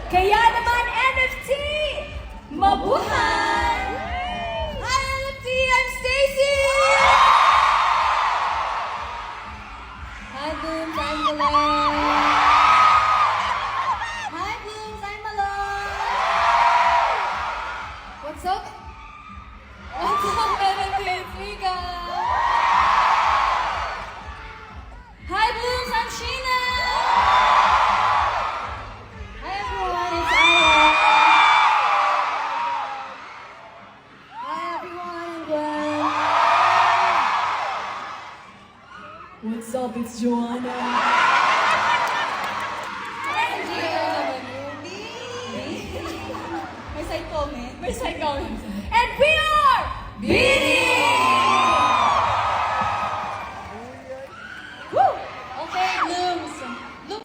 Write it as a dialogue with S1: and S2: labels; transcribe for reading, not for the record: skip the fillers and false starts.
S1: Kaya naman, NFT! Mabuhay! Hi, NFT! I'm Stacy! Hi, Blooms! I'm Malone! Hi, Blooms! I'm Malone! What's up? What's up, NFT? It's Mika! Hi, Blooms! I'm Sheena! Hi, everyone! It's Aya! Hi, everyone! I'm Gwen! What's up? It's Joanna!